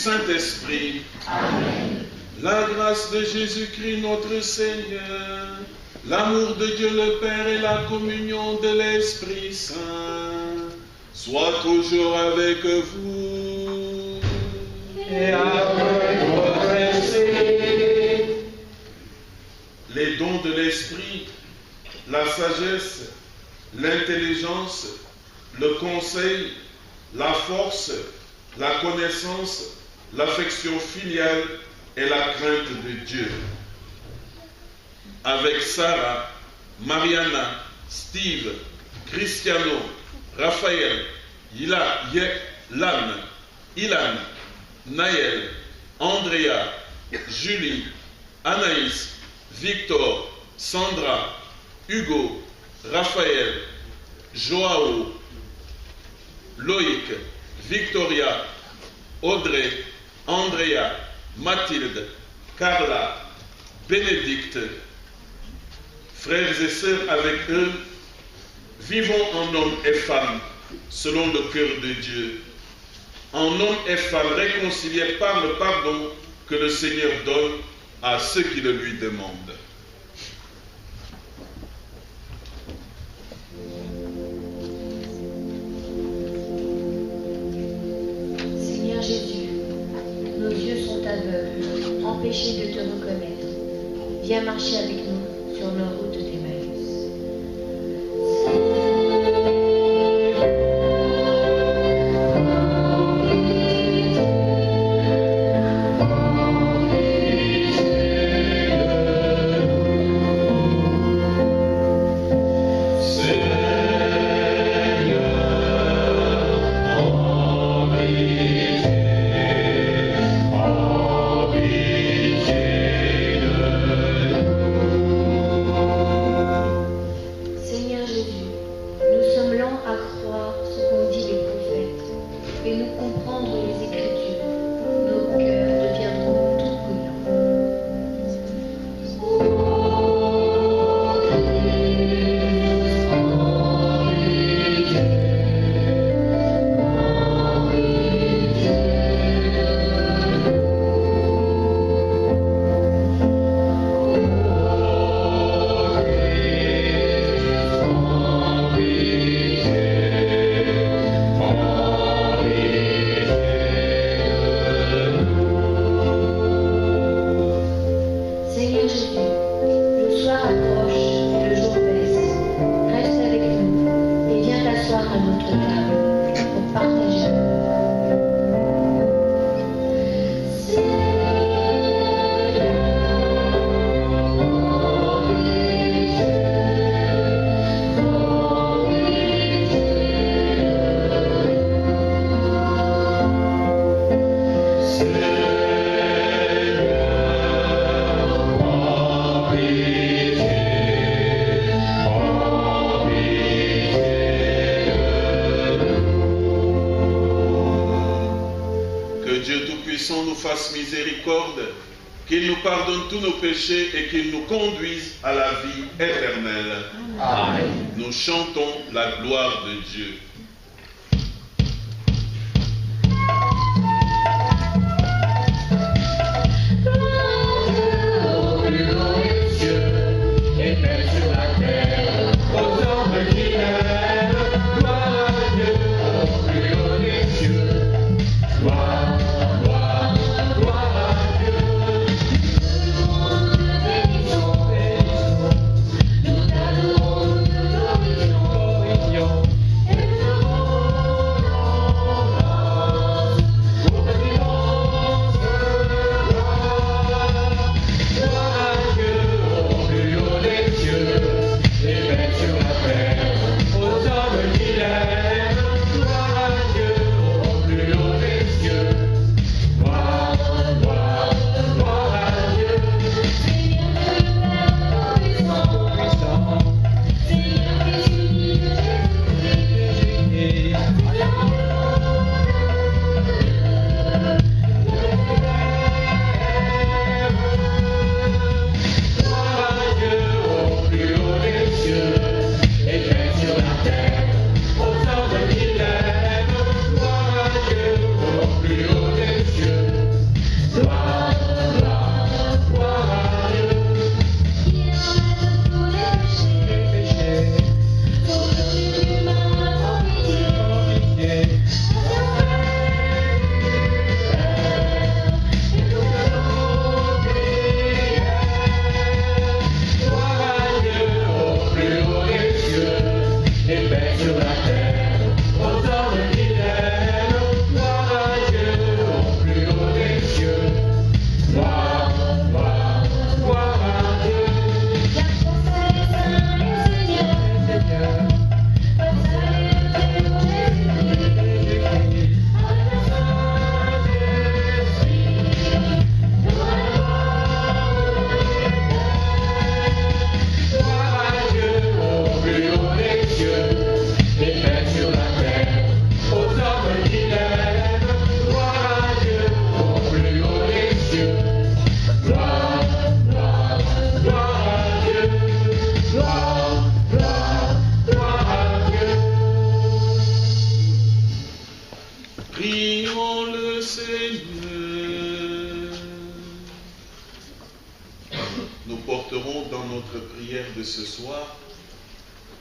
Saint-Esprit. Amen. La grâce de Jésus-Christ notre Seigneur, l'amour de Dieu le Père et la communion de l'Esprit Saint soient toujours avec vous. Et avec votre esprit. Les dons de l'Esprit, la sagesse, l'intelligence, le conseil, la force, la connaissance, l'affection filiale et la crainte de Dieu. Avec Sarah, Mariana, Steve, Cristiano, Raphaël, Lan, Ilan, Naël, Andrea, Julie, Anaïs, Victor, Sandra, Hugo, Raphaël, Joao, Loïc, Victoria, Audrey, Andrea, Mathilde, Carla, Bénédicte, frères et sœurs avec eux, vivons en hommes et femmes selon le cœur de Dieu, en hommes et femmes réconciliés par le pardon que le Seigneur donne à ceux qui le lui demandent. Seigneur Jésus, nos yeux sont aveugles, empêchés de te reconnaître. Viens marcher avec nous sur nos routes d'Emmaüs. Amen. fasse miséricorde, qu'il nous pardonne tous nos péchés et qu'il nous conduise à la vie éternelle. Amen. Nous chantons la gloire de Dieu.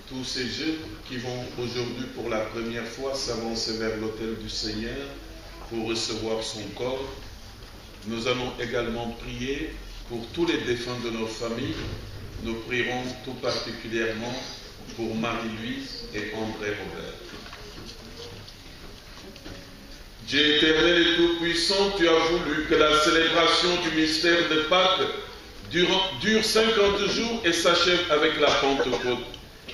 Tous ces jeunes qui vont aujourd'hui pour la première fois s'avancer vers l'autel du Seigneur pour recevoir son corps. Nous allons également prier pour tous les défunts de nos familles. Nous prierons tout particulièrement pour Marie-Louise et André Robert. Dieu éternel et tout-puissant, tu as voulu que la célébration du mystère de Pâques dure 50 jours et s'achève avec la Pentecôte.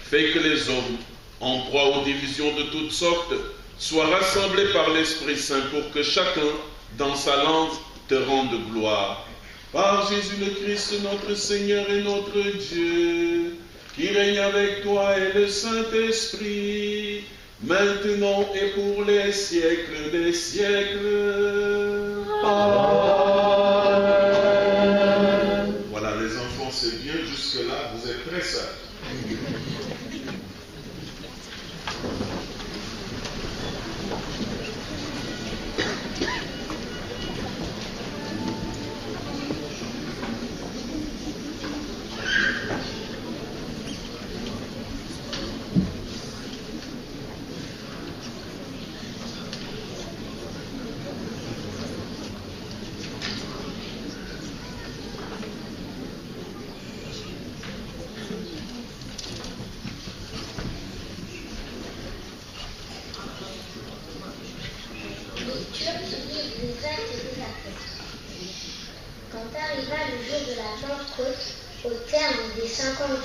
Fais que les hommes, en proie aux divisions de toutes sortes, soient rassemblés par l'Esprit Saint pour que chacun, dans sa langue, te rende gloire. Par Jésus le Christ, notre Seigneur et notre Dieu, qui règne avec toi et le Saint-Esprit, maintenant et pour les siècles des siècles. Amen. Voilà, les enfants, c'est bien jusque-là, vous êtes très sages.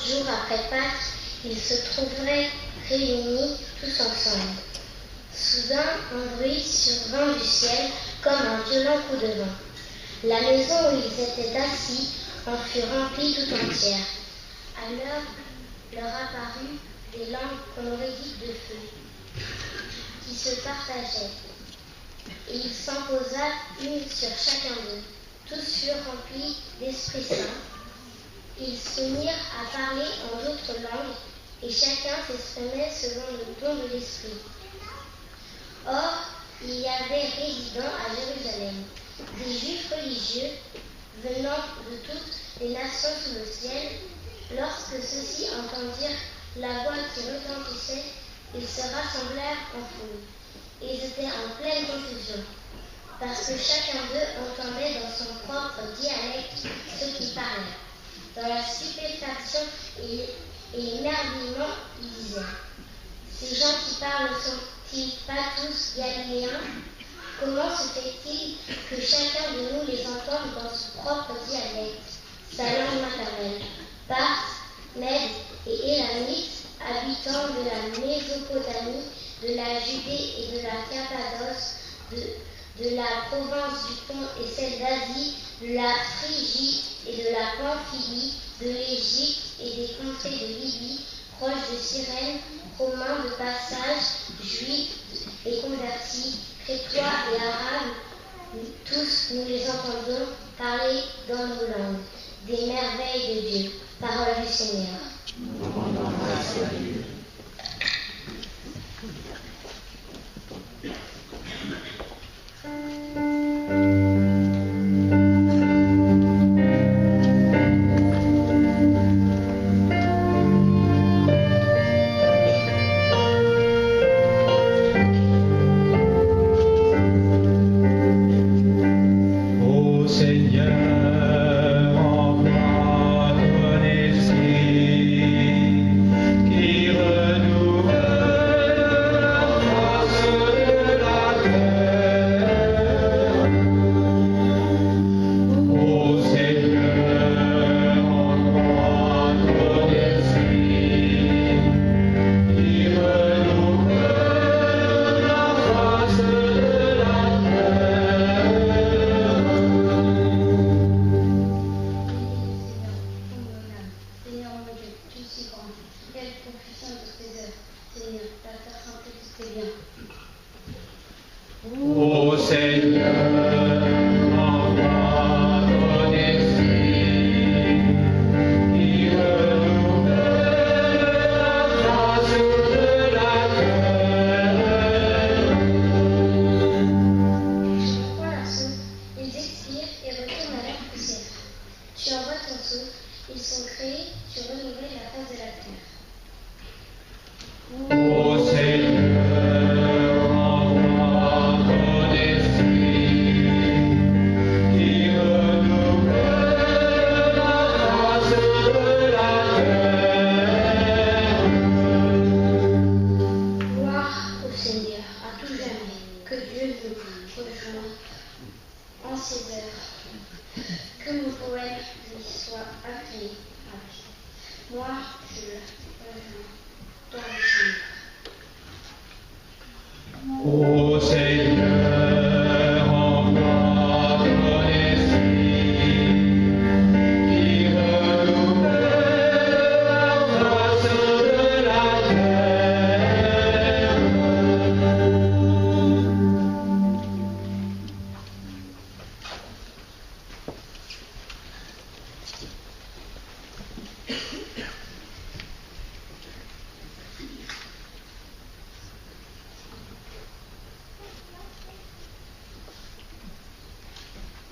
Jours après Pâques, ils se trouveraient réunis tous ensemble. Soudain, un bruit survint du ciel comme un violent coup de vent. La maison où ils étaient assis en fut remplie tout entière. Alors leur apparut des lampes qu'on aurait dites de feu, qui se partageaient. et il s'en posa une sur chacun d'eux. Tous furent remplis d'Esprit Saint. Ils se mirent à parler en d'autres langues, et chacun s'exprimait selon le don de l'Esprit. Or, il y avait résidant à Jérusalem des Juifs religieux venant de toutes les nations sous le ciel. Lorsque ceux-ci entendirent la voix qui retentissait, ils se rassemblèrent en foule. Ils étaient en pleine confusion, parce que chacun d'eux entendait dans son propre dialecte ceux qui parlaient. Dans la stupéfaction et l'émerveillement, ils disaient: ces gens qui parlent ne sont-ils pas tous galiléens? Comment se fait-il que chacun de nous les entende dans son propre dialecte, sa langue maternelle? Parthes, Mèdes et Élamites, habitants de la Mésopotamie, de la Judée et de la Cappadoce, de la province du Pont et celle d'Asie, de la Phrygie et de la Pamphylie, de l'Égypte et des contrées de Libye, proches de Cyrène, Romains de passage, Juifs et convertis, Crétois et Arabes, tous nous les entendons parler dans nos langues des merveilles de Dieu. Parole du Seigneur.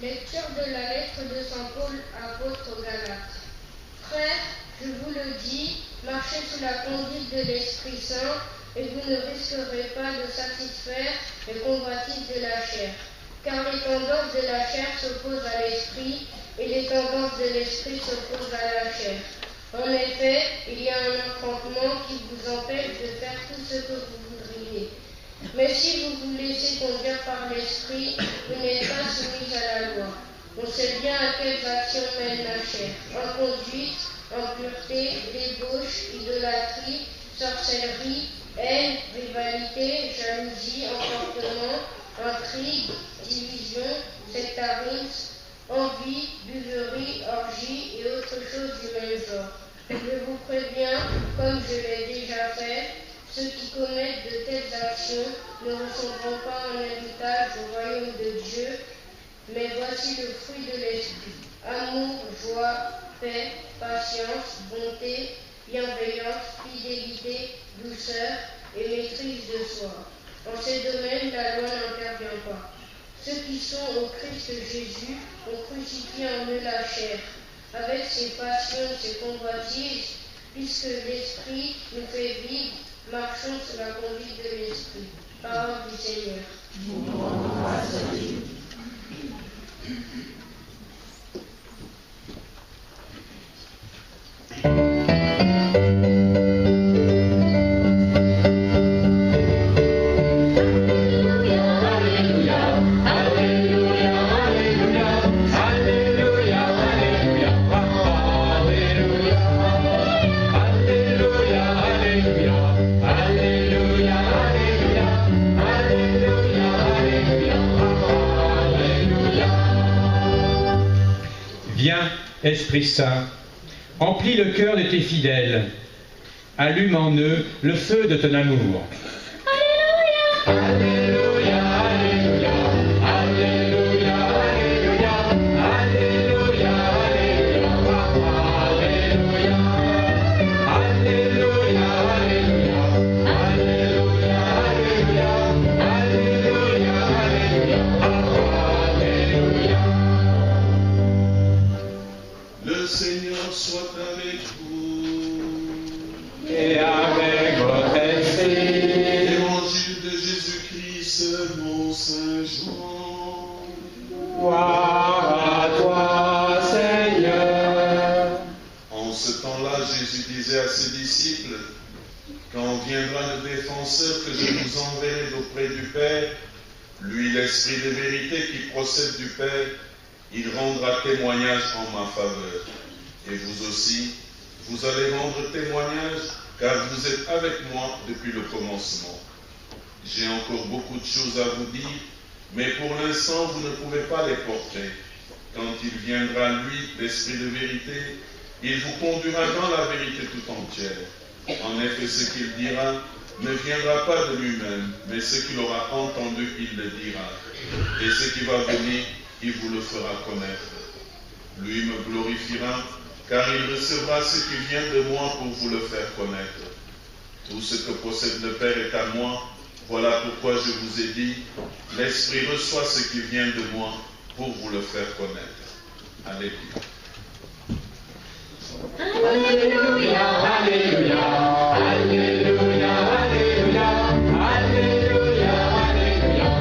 Lecture de la lettre de Saint Paul, apôtre aux Galates. Frères, je vous le dis, marchez sous la conduite de l'Esprit Saint, et vous ne risquerez pas de satisfaire les convoitises de la chair. Car les tendances de la chair s'opposent à l'Esprit, et les tendances de l'Esprit s'opposent à la chair. En effet, il y a un affrontement qui vous empêche de faire tout ce que vous voudriez. Mais si vous vous laissez conduire par l'Esprit, vous n'êtes pas soumis à la loi. On sait bien à quelles actions mène la chair: inconduite, impureté, débauche, idolâtrie, sorcellerie, haine, rivalité, jalousie, emportement, intrigue, division, sectarisme, envie, buverie, orgie et autres choses du même genre. Je vous préviens, comme je l'ai déjà fait, Ceux qui commettent de telles actions ne recevront pas un héritage au royaume de Dieu, mais voici le fruit de l'esprit. Amour, joie, paix, patience, bonté, bienveillance, fidélité, douceur et maîtrise de soi. En ces domaines, la loi n'intervient pas. Ceux qui sont au Christ Jésus ont crucifié en eux la chair, avec ses passions, ses convoitises, puisque l'Esprit nous fait vivre, marchons sous la conduite de l'Esprit. Parole du Seigneur. Viens, Esprit Saint, emplis le cœur de tes fidèles, allume en eux le feu de ton amour. Alléluia, Alléluia, Alléluia, Alléluia, Alléluia, Alléluia, Alléluia, Alléluia, Alléluia, Alléluia, Alléluia. Le Seigneur soit avec vous. Et avec votre esprit. Évangile de Jésus-Christ selon Saint Jean. Gloire à toi, Seigneur. En ce temps-là, Jésus disait à ses disciples, quand viendra le défenseur que je vous enverrai d'auprès du Père, lui l'Esprit de vérité qui procède du Père, il rendra témoignage en ma faveur. Et vous aussi, vous allez rendre témoignage, car vous êtes avec moi depuis le commencement. J'ai encore beaucoup de choses à vous dire, mais pour l'instant, vous ne pouvez pas les porter. Quand il viendra, lui, l'Esprit de vérité, il vous conduira dans la vérité tout entière. En effet, ce qu'il dira ne viendra pas de lui-même, mais ce qu'il aura entendu, il le dira. Et ce qui va venir, il vous le fera connaître. Lui me glorifiera, car il recevra ce qui vient de moi pour vous le faire connaître. Tout ce que possède le Père est à moi. Voilà pourquoi je vous ai dit, l'Esprit reçoit ce qui vient de moi pour vous le faire connaître. Alléluia. Alléluia, Alléluia, Alléluia, Alléluia, Alléluia, Alléluia, Alléluia,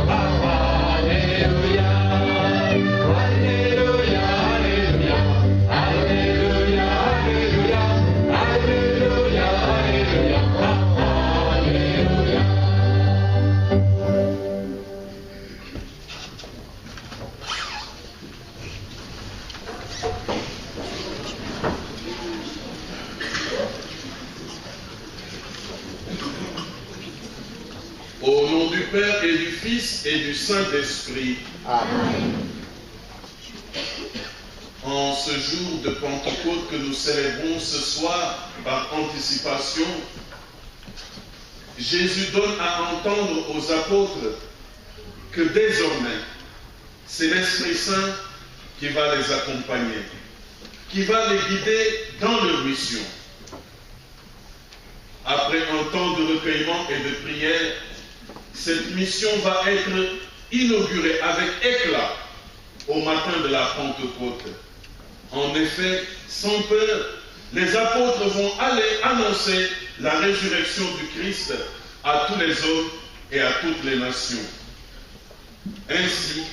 Alléluia, Alléluia, Alléluia, Alléluia, Alléluia, Alléluia. Au nom du Père et du Fils et du Saint-Esprit. Amen. En ce jour de Pentecôte que nous célébrons ce soir par anticipation, Jésus donne à entendre aux apôtres que désormais, c'est l'Esprit Saint qui va les accompagner, qui va les guider dans leur mission. Après un temps de recueillement et de prière, cette mission va être inaugurée avec éclat au matin de la Pentecôte. En effet, sans peur, les apôtres vont aller annoncer la résurrection du Christ à tous les hommes et à toutes les nations. Ainsi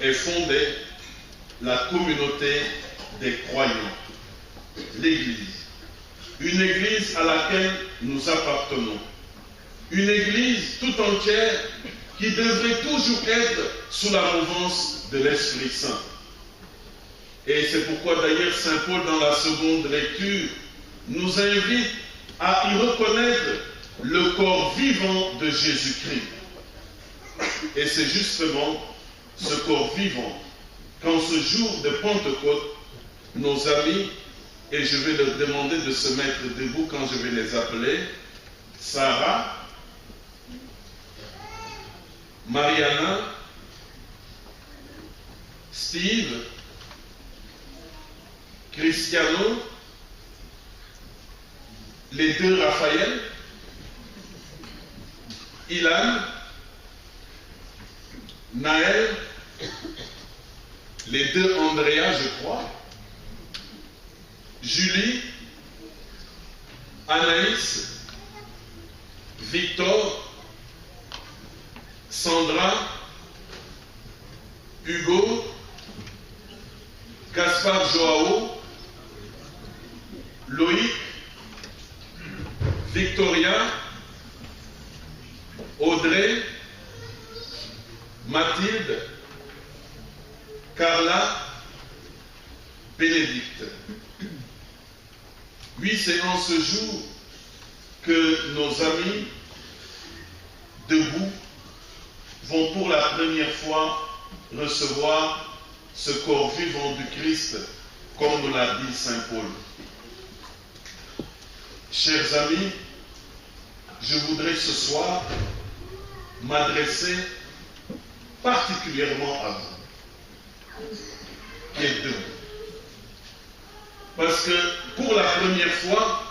est fondée la communauté des croyants, l'Église. Une Église à laquelle nous appartenons. Une Église tout entière qui devrait toujours être sous la mouvance de l'Esprit Saint. Et c'est pourquoi d'ailleurs Saint Paul, dans la seconde lecture, nous invite à y reconnaître le corps vivant de Jésus-Christ. Et c'est justement ce corps vivant qu'en ce jour de Pentecôte, nos amis, et je vais leur demander de se mettre debout quand je vais les appeler, Sarah, Mariana, Steve, Cristiano, les deux Raphaël, Ilan, Naël, les deux Andrea, je crois, Julie, Anaïs, Victor, Sandra, Hugo, Gaspard Joao, Loïc, Victoria, Audrey, Mathilde, Carla, Bénédicte. Oui, c'est en ce jour que nos amis debout vont pour la première fois recevoir ce corps vivant du Christ, comme nous l'a dit Saint Paul. Chers amis, je voudrais ce soir m'adresser particulièrement à vous, qui êtes debout. Parce que pour la première fois,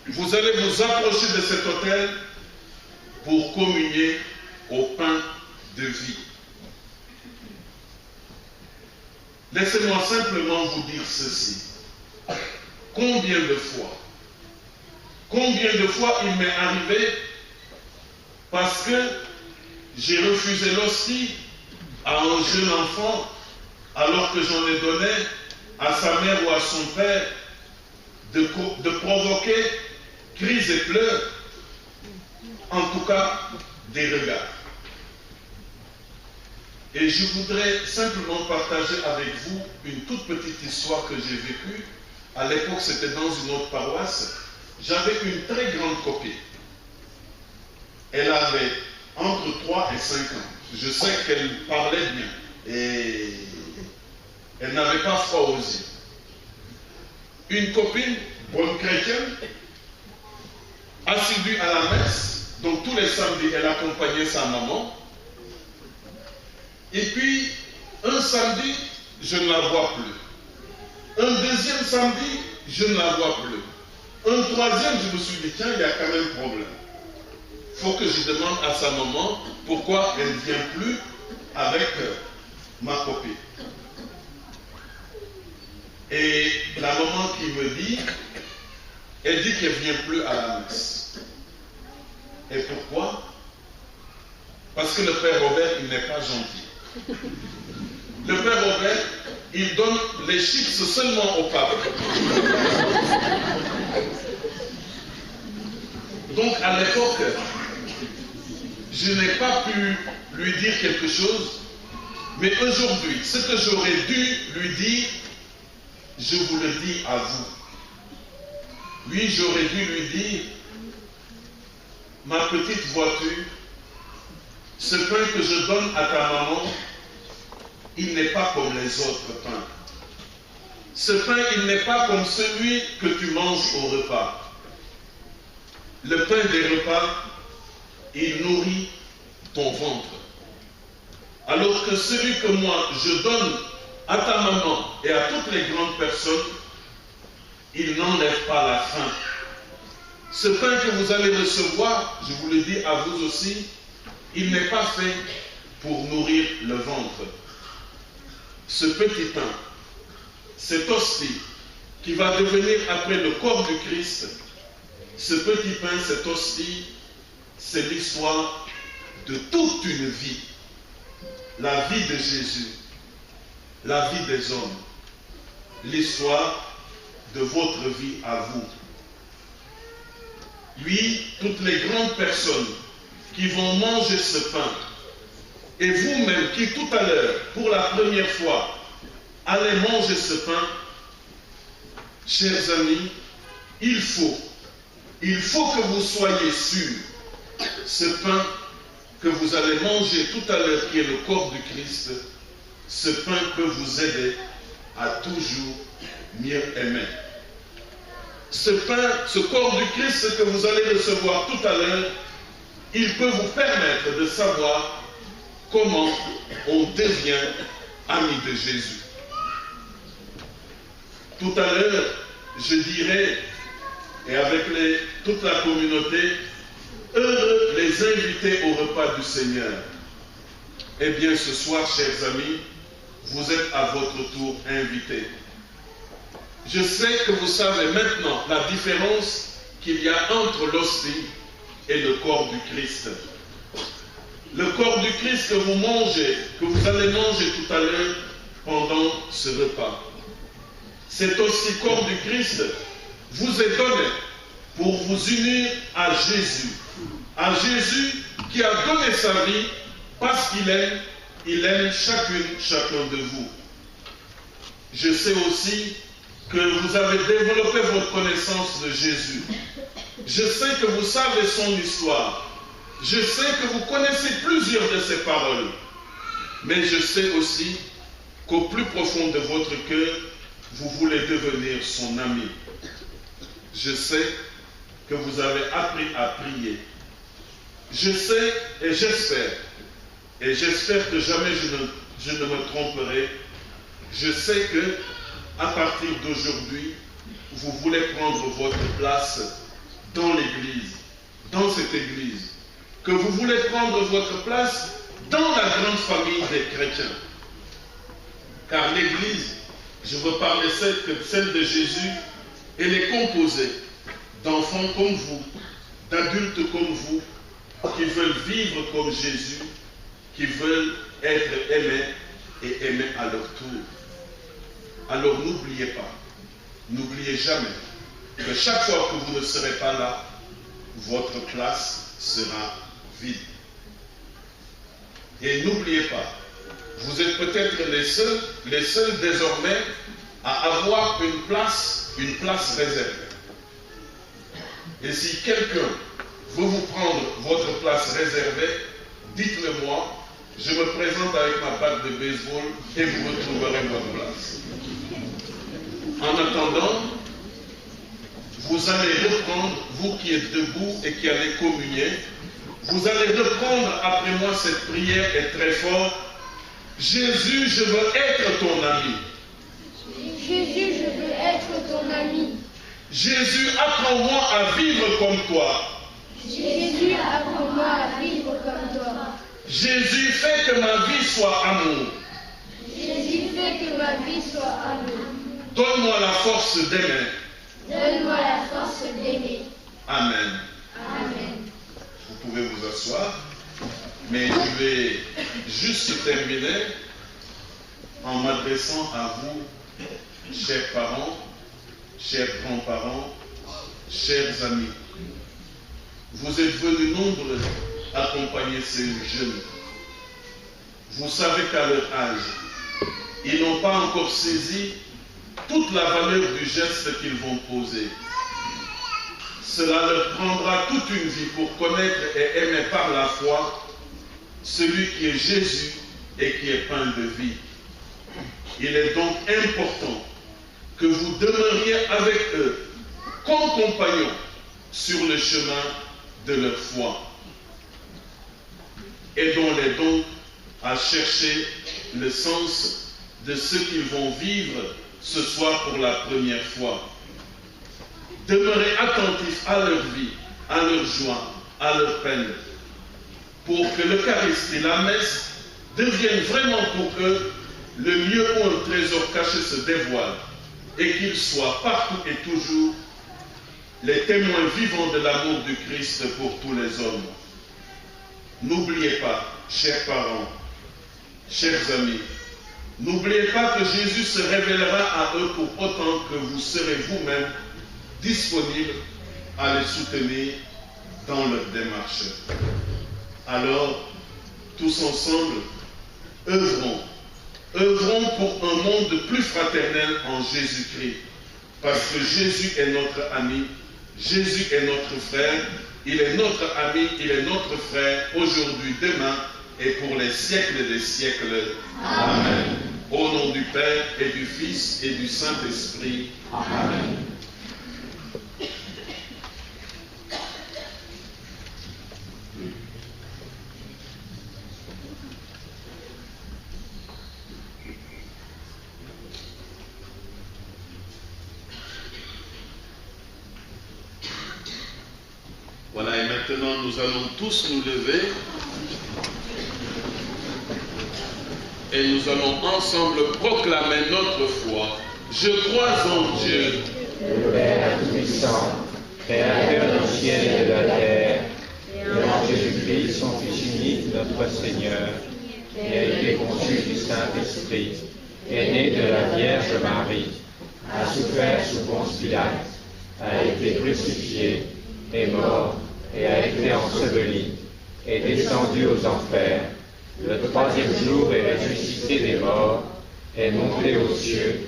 vous allez vous approcher de cet autel pour communier au pain de vie. Laissez-moi simplement vous dire ceci. Combien de fois il m'est arrivé, parce que j'ai refusé l'hostie à un jeune enfant, alors que j'en ai donné à sa mère ou à son père, de provoquer cris et pleurs, en tout cas des regards. Et je voudrais simplement partager avec vous une toute petite histoire que j'ai vécue. À l'époque, c'était dans une autre paroisse. J'avais une très grande copine. Elle avait entre 3 et 5 ans. Je sais qu'elle parlait bien et elle n'avait pas froid aux yeux. Une copine, bonne chrétienne, assidue à la messe. Donc tous les samedis, elle accompagnait sa maman. Et puis, un samedi, je ne la vois plus. Un deuxième samedi, je ne la vois plus. Un troisième, je me suis dit, tiens, il y a quand même problème. Il faut que je demande à sa maman pourquoi elle ne vient plus avec ma copine. Et la maman qui me dit, elle dit qu'elle ne vient plus à la messe. Et pourquoi? Parce que le Père Robert, il n'est pas gentil. Le Père Robert, il donne les chips seulement au pape. Donc à l'époque, je n'ai pas pu lui dire quelque chose, mais aujourd'hui, ce que j'aurais dû lui dire, je vous le dis à vous. Oui, j'aurais dû lui dire, ma petite voiture, ce pain que je donne à ta maman, il n'est pas comme les autres pains. Ce pain, il n'est pas comme celui que tu manges au repas. Le pain des repas, il nourrit ton ventre. Alors que celui que moi, je donne à ta maman et à toutes les grandes personnes, il n'enlève pas la faim. Ce pain que vous allez recevoir, je vous le dis à vous aussi, il n'est pas fait pour nourrir le ventre. Ce petit pain, cette hostie qui va devenir après le corps du Christ, ce petit pain, cette hostie, c'est l'histoire de toute une vie. La vie de Jésus, la vie des hommes, l'histoire de votre vie à vous. Oui, toutes les grandes personnes qui vont manger ce pain, et vous-même qui tout à l'heure, pour la première fois, allez manger ce pain, chers amis, il faut que vous soyez sûrs, ce pain que vous allez manger tout à l'heure, qui est le corps du Christ, ce pain peut vous aider à toujours mieux aimer. Ce pain, ce corps du Christ que vous allez recevoir tout à l'heure, il peut vous permettre de savoir comment on devient ami de Jésus. Tout à l'heure, je dirais, et avec toute la communauté, heureux les invités au repas du Seigneur. Eh bien, ce soir, chers amis, vous êtes à votre tour invités. Je sais que vous savez maintenant la différence qu'il y a entre l'hostie et le corps du Christ. Le corps du Christ que vous mangez, que vous allez manger tout à l'heure pendant ce repas. Cet hostie corps du Christ vous est donné pour vous unir à Jésus. À Jésus qui a donné sa vie parce qu'il aime chacun de vous. Je sais aussi que vous avez développé votre connaissance de Jésus. Je sais que vous savez son histoire. Je sais que vous connaissez plusieurs de ses paroles. Mais je sais aussi qu'au plus profond de votre cœur, vous voulez devenir son ami. Je sais que vous avez appris à prier. Je sais et j'espère que jamais je ne me tromperai. Je sais que à partir d'aujourd'hui, vous voulez prendre votre place dans l'Église, dans cette Église, que vous voulez prendre votre place dans la grande famille des chrétiens. Car l'Église, je veux parler celle de Jésus, elle est composée d'enfants comme vous, d'adultes comme vous, qui veulent vivre comme Jésus, qui veulent être aimés et aimés à leur tour. Alors n'oubliez pas, n'oubliez jamais que chaque fois que vous ne serez pas là, votre place sera vide. Et n'oubliez pas, vous êtes peut-être les seuls désormais à avoir une place réservée. Et si quelqu'un veut vous prendre votre place réservée, dites-le moi, je me présente avec ma batte de baseball et vous retrouverez votre place. En attendant, vous allez reprendre, vous qui êtes debout et qui allez communier, vous allez reprendre après moi cette prière est très forte. Jésus, je veux être ton ami. Jésus, je veux être ton ami. Jésus, apprends-moi à vivre comme toi. Jésus, apprends-moi à vivre comme toi. Jésus, fais que ma vie soit amour. Jésus, fais que ma vie soit amour. Donne-moi la force d'aimer. Donne-moi la force d'aimer. Amen. Amen. Vous pouvez vous asseoir, mais je vais juste terminer en m'adressant à vous, chers parents, chers grands-parents, chers amis. Vous êtes venus nombreux accompagner ces jeunes. Vous savez qu'à leur âge, ils n'ont pas encore saisi toute la valeur du geste qu'ils vont poser. Cela leur prendra toute une vie pour connaître et aimer par la foi celui qui est Jésus et qui est pain de vie. Il est donc important que vous demeuriez avec eux comme compagnons sur le chemin de leur foi. Aidons-les donc à chercher le sens de ce qu'ils vont vivre ce soir pour la première fois. Demeurez attentifs à leur vie, à leur joie, à leur peine, pour que l'Eucharistie, la messe, devienne vraiment pour eux le lieu où un trésor caché se dévoile et qu'ils soient partout et toujours les témoins vivants de l'amour du Christ pour tous les hommes. N'oubliez pas, chers parents, chers amis, n'oubliez pas que Jésus se révélera à eux pour autant que vous serez vous-même disponibles à les soutenir dans leur démarche. Alors, tous ensemble, œuvrons pour un monde plus fraternel en Jésus-Christ, parce que Jésus est notre ami, Jésus est notre frère, il est notre ami, il est notre frère, aujourd'hui, demain, et pour les siècles des siècles. Amen. Au nom du Père et du Fils et du Saint-Esprit. Amen. Maintenant, nous allons tous nous lever et nous allons ensemble proclamer notre foi. Je crois en Dieu, le Père Tout-Puissant, Créateur du ciel et de la terre, et en Jésus-Christ, son Fils unique, notre Seigneur, qui a été conçu du Saint-Esprit, est né de la Vierge Marie, a souffert sous Ponce Pilate, a été crucifié, est mort et a été enseveli, est descendu aux enfers. Le troisième jour est ressuscité des morts, est monté aux cieux,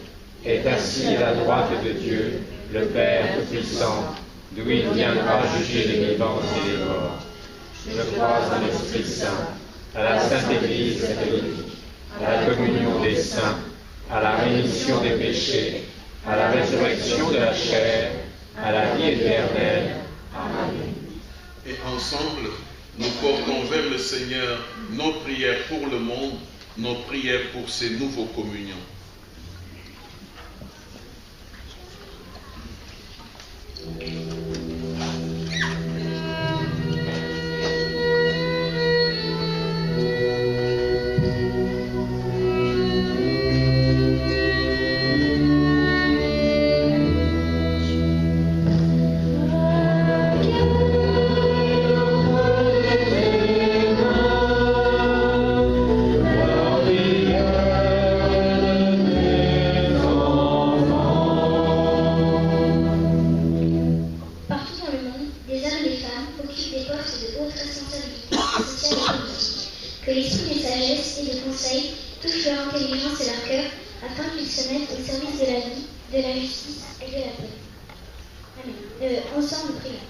est assis à la droite de Dieu, le Père Tout-Puissant, d'où il viendra juger les vivants et les morts. Je crois en l'Esprit Saint, à la Sainte Église catholique, à la communion des saints, à la rémission des péchés, à la résurrection de la chair, à la vie éternelle. Amen. et ensemble, nous portons vers le Seigneur nos prières pour le monde, nos prières pour ces nouveaux communions. Que l'esprit de sagesse et de conseil touche leur intelligence et leur cœur, afin qu'ils se mettent au service de la vie, de la justice et de la paix. Amen. Ensemble, prions.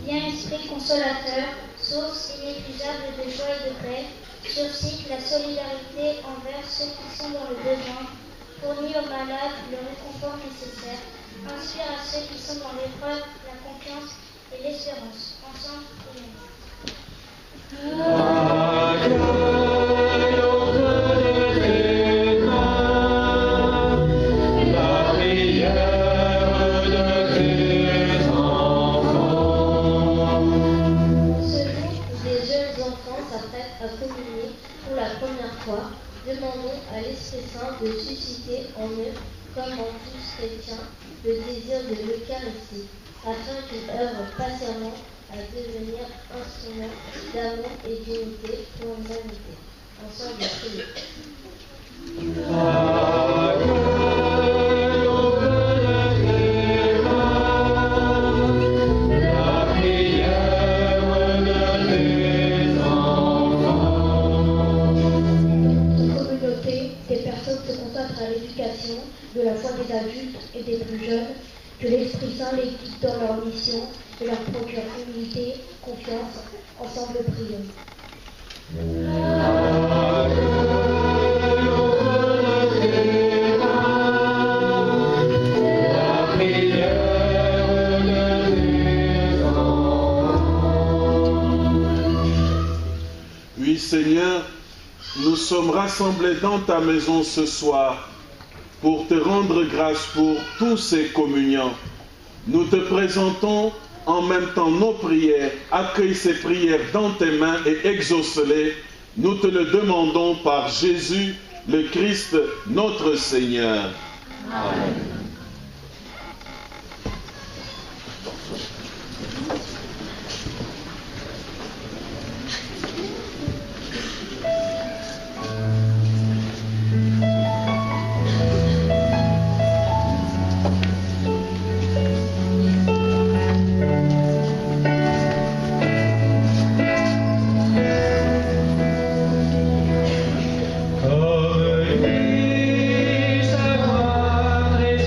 Viens, Esprit consolateur, source inépuisable de joie et de paix, suscite la solidarité envers ceux qui sont dans le besoin, fournit aux malades le réconfort nécessaire, inspire à ceux qui sont dans l'épreuve la confiance et l'espérance. Ensemble, prions. Pour la première fois, demandons à l'Esprit Saint de susciter en eux, comme en tous chrétiens, le désir de l'Eucharistie, afin qu'ils œuvrent patiemment à devenir instruments d'amour et d'unité pour l'humanité. Ensemble, prions. À l'éducation de la foi des adultes et des plus jeunes, que l'Esprit Saint les guide dans leur mission et leur procure humilité, confiance. Ensemble, prions. Oui, Seigneur, nous sommes rassemblés dans ta maison ce soir pour te rendre grâce pour tous ces communions. Nous te présentons en même temps nos prières. Accueille ces prières dans tes mains et exauce-les. Nous te le demandons par Jésus, le Christ, notre Seigneur. Amen. Savoir et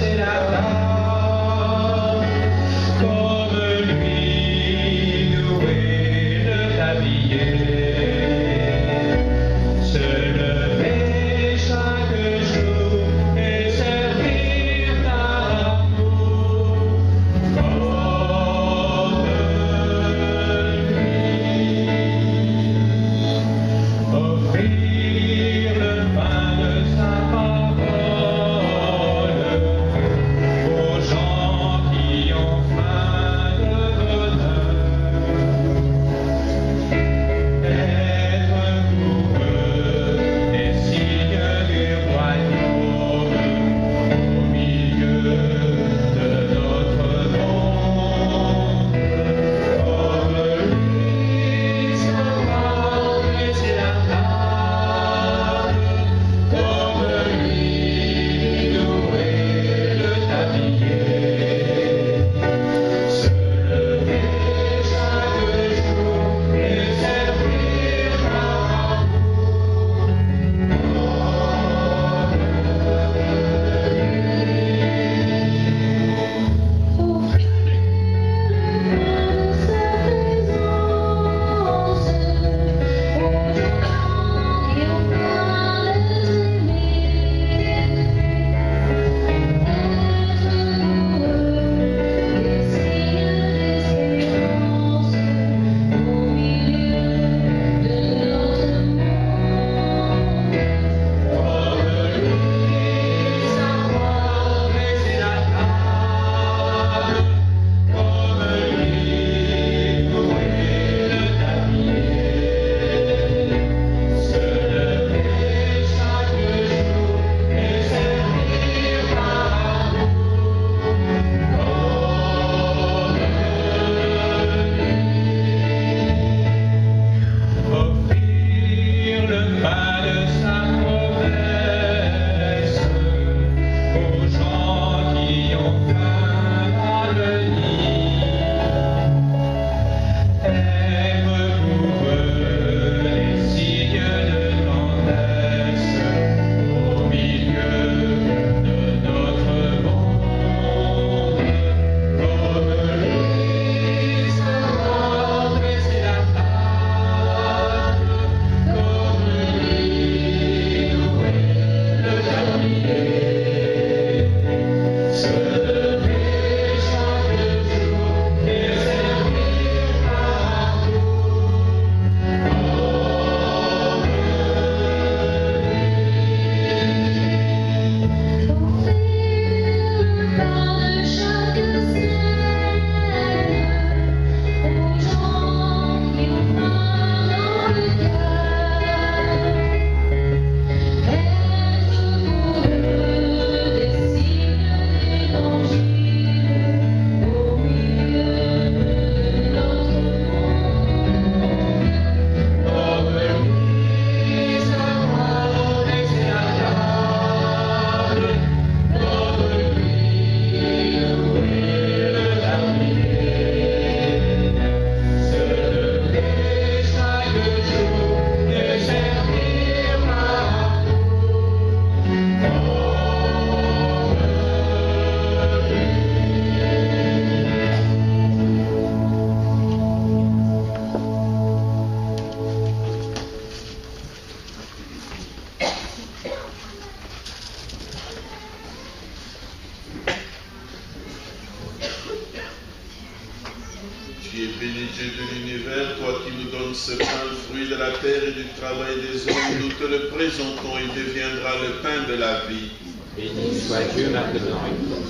béni Dieu de l'univers, toi qui nous donnes ce pain, le fruit de la terre et du travail des hommes, nous te le présentons, il deviendra le pain de la vie. Béni soit Dieu maintenant et toujours.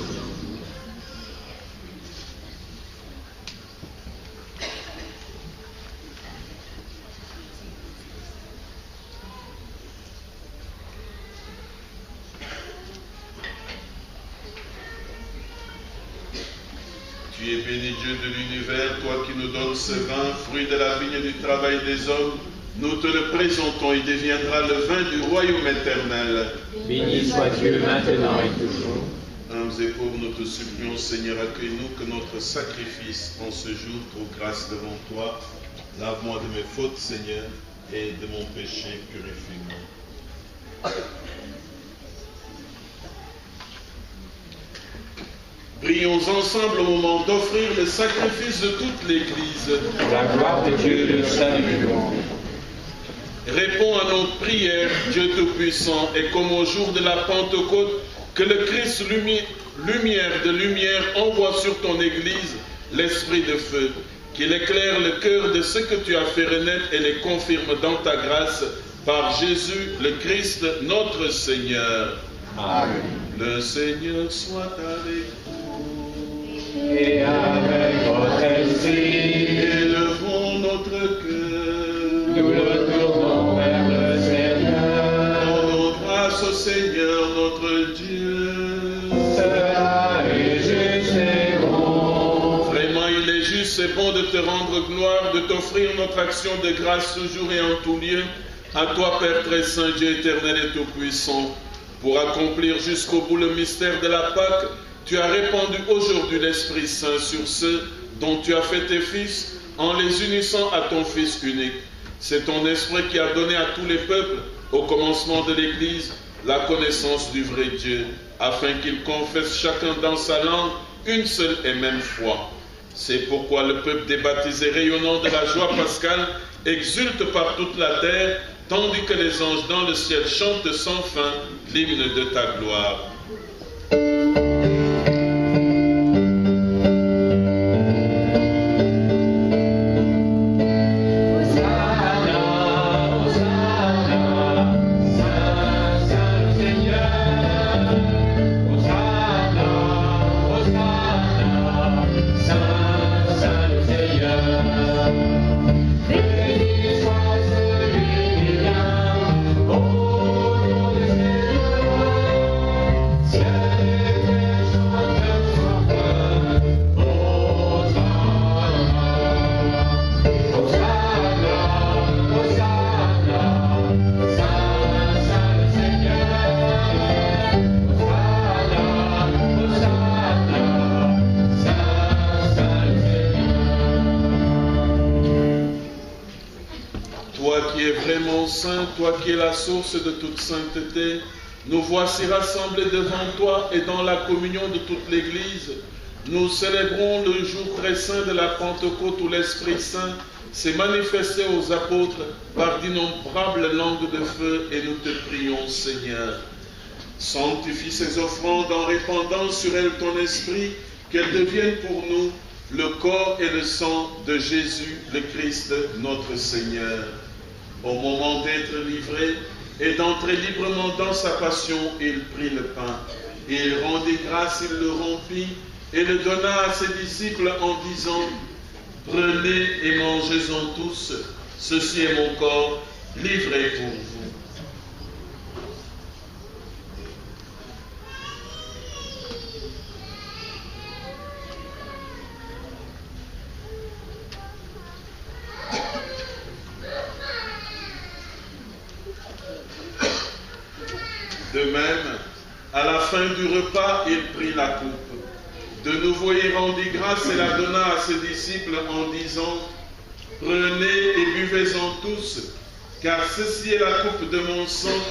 Tu es béni Dieu de l'univers, toi qui nous donnes ce vin, fruit de la vigne et du travail des hommes, nous te le présentons, il deviendra le vin du royaume éternel. Béni soit Dieu maintenant et toujours. Humbles et pauvres, nous te supplions, Seigneur, accueille-nous, que notre sacrifice en ce jour trouve grâce devant toi. Lave-moi de mes fautes, Seigneur, et de mon péché, purifie-moi. Prions ensemble au moment d'offrir le sacrifice de toute l'Église. La gloire de Dieu, le salut du monde. Réponds à nos prières, Dieu Tout-Puissant, et comme au jour de la Pentecôte, que le Christ lumière de lumière envoie sur ton Église l'Esprit de feu, qu'il éclaire le cœur de ceux que tu as fait renaître et les confirme dans ta grâce, par Jésus le Christ, notre Seigneur. Amen. Le Seigneur soit avec vous. Et avec votre esprit, Élevons notre cœur. nous le tournons vers le Seigneur. Rendons grâce au Seigneur notre Dieu. Cela est juste et bon. Vraiment, il est juste et bon de te rendre gloire, de t'offrir notre action de grâce toujours et en tout lieu. À toi, Père très saint, Dieu éternel et tout-puissant. Pour accomplir jusqu'au bout le mystère de la Pâque, tu as répandu aujourd'hui l'Esprit Saint sur ceux dont tu as fait tes fils, en les unissant à ton Fils unique. C'est ton Esprit qui a donné à tous les peuples, au commencement de l'Église, la connaissance du vrai Dieu, afin qu'ils confessent chacun dans sa langue une seule et même foi. C'est pourquoi le peuple des baptisés rayonnant de la joie pascale exulte par toute la terre, tandis que les anges dans le ciel chantent sans fin l'hymne de ta gloire. Toi qui es la source de toute sainteté, nous voici rassemblés devant toi et dans la communion de toute l'Église. Nous célébrons le jour très saint de la Pentecôte où l'Esprit Saint s'est manifesté aux apôtres par d'innombrables langues de feu et nous te prions, Seigneur. Sanctifie ces offrandes en répandant sur elles ton esprit, qu'elles deviennent pour nous le corps et le sang de Jésus, le Christ, notre Seigneur. Au moment d'être livré et d'entrer librement dans sa passion, il prit le pain. Il rendit grâce, il le rompit et le donna à ses disciples en disant: prenez et mangez-en tous, ceci est mon corps livré pour vous. De même, à la fin du repas, il prit la coupe. De nouveau, il rendit grâce et la donna à ses disciples en disant: prenez et buvez-en tous, car ceci est la coupe de mon sang,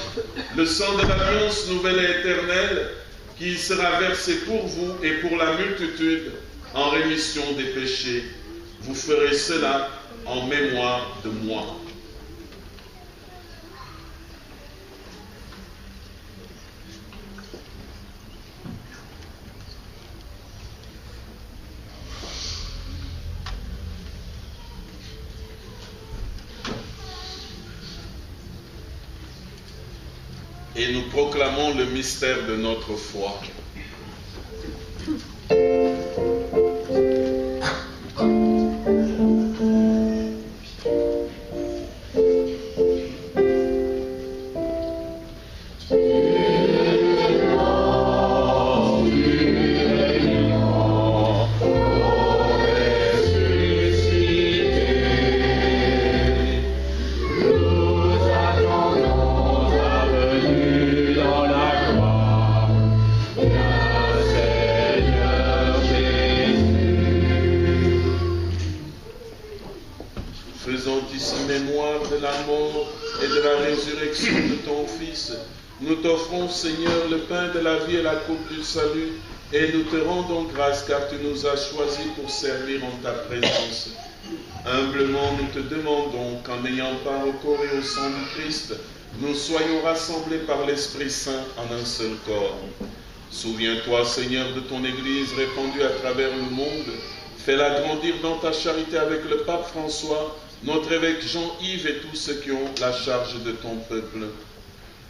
le sang de l'alliance nouvelle et éternelle, qui sera versé pour vous et pour la multitude en rémission des péchés. Vous ferez cela en mémoire de moi. et nous proclamons le mystère de notre foi. Nous t'offrons, Seigneur, le pain de la vie et la coupe du salut, et nous te rendons grâce car tu nous as choisis pour servir en ta présence. Humblement, nous te demandons qu'en ayant part au corps et au sang du Christ, nous soyons rassemblés par l'Esprit Saint en un seul corps. Souviens-toi, Seigneur, de ton Église répandue à travers le monde. Fais-la grandir dans ta charité avec le pape François, notre évêque Jean-Yves et tous ceux qui ont la charge de ton peuple.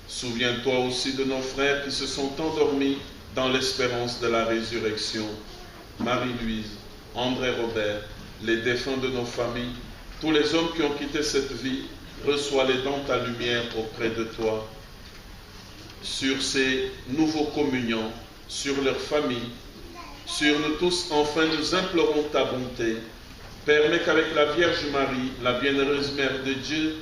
Souviens-toi aussi de nos frères qui se sont endormis dans l'espérance de la résurrection. Marie-Louise, André Robert, les défunts de nos familles, tous les hommes qui ont quitté cette vie, reçois-les dans ta lumière auprès de toi. Sur ces nouveaux communiants, sur leurs familles, sur nous tous, enfin, nous implorons ta bonté. Permets qu'avec la Vierge Marie, la bienheureuse Mère de Dieu,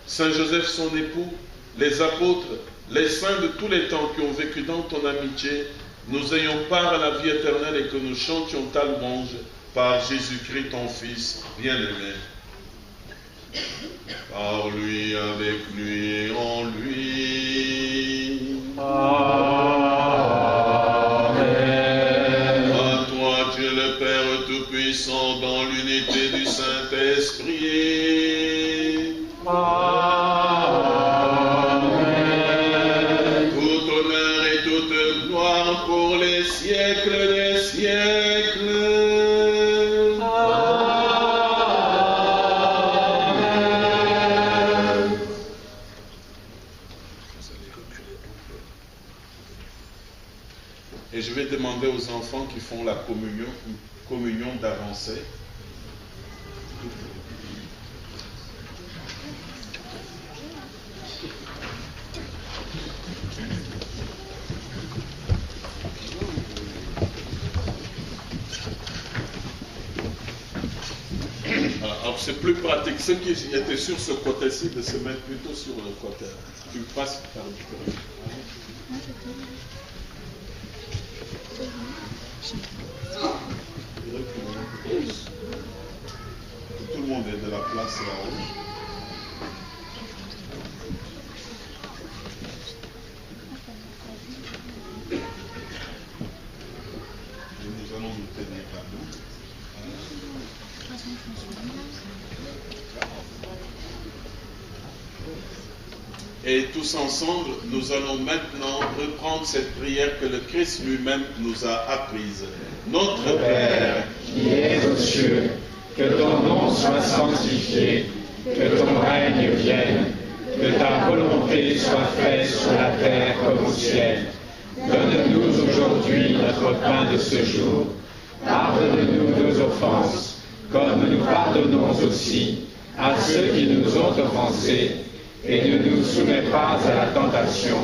Saint Joseph son époux, les apôtres, les saints de tous les temps qui ont vécu dans ton amitié, nous ayons part à la vie éternelle et que nous chantions ta louange par Jésus-Christ, ton Fils bien-aimé. Par lui, avec lui, en lui. Amen. À toi, Dieu le Père Tout-Puissant, dans l'unité du Saint-Esprit. Amen. Tout honneur et toute gloire pour les siècles des siècles. Et je vais demander aux enfants qui font la communion d'avancer. Alors c'est plus pratique. Ceux qui étaient sur ce côté-ci de se mettre plutôt sur le côté. Tu passes par le côté. Tout le monde est de la place là-haut. Et nous allons nous tenir à nous. Et tous ensemble, nous allons maintenant reprendre cette prière que le Christ lui-même nous a apprise. Notre Père, qui es aux cieux, que ton nom soit sanctifié, que ton règne vienne, que ta volonté soit faite sur la terre comme au ciel. Donne-nous aujourd'hui notre pain de ce jour. Pardonne-nous nos offenses, comme nous pardonnons aussi à ceux qui nous ont offensés. Et ne nous soumets pas à la tentation,